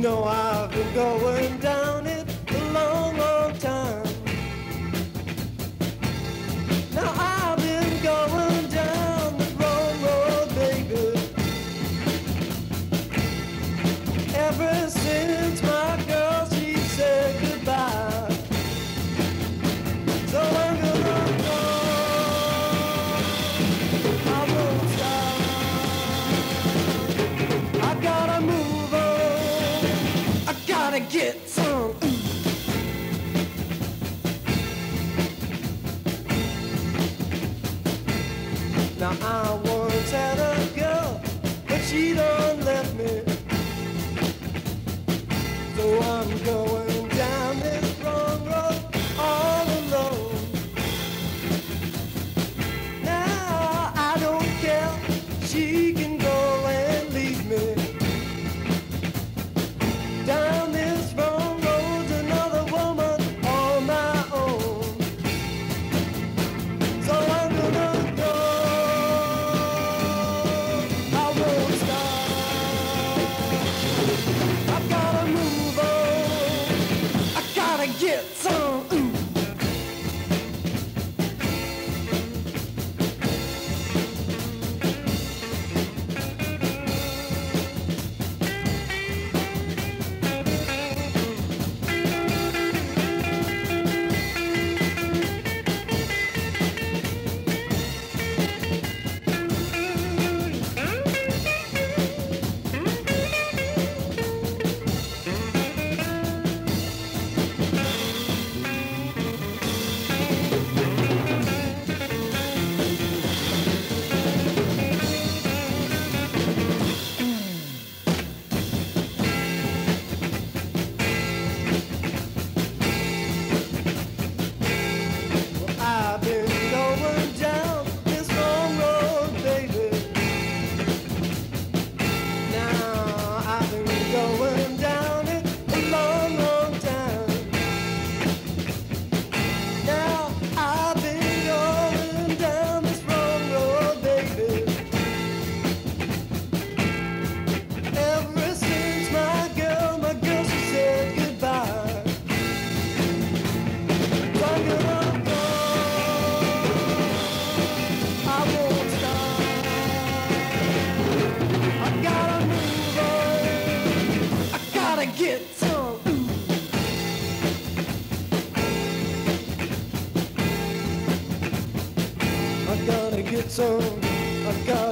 know I've been going down it a long, long time. Now I've been going down the wrong road, baby, ever since my girl, she said goodbye. So I'm gonna go, I won't stop. I gotta move on, I gotta get some. Now I once had a girl, but she done left me. So I'm going down this wrong road all alone. Now I don't care, she can go and leave me. Down this wrong road's another woman on my own. So I'm gonna go, I won't stop. I gotta move on, I gotta get some. I've been going down this wrong road, baby. Now I've been going down it a long, long time. Now I've been going down this wrong road, baby, ever since my girl, she said goodbye. So I'm gonna go, I won't stop. I gotta move on, I gotta get some. I gotta get some, I gotta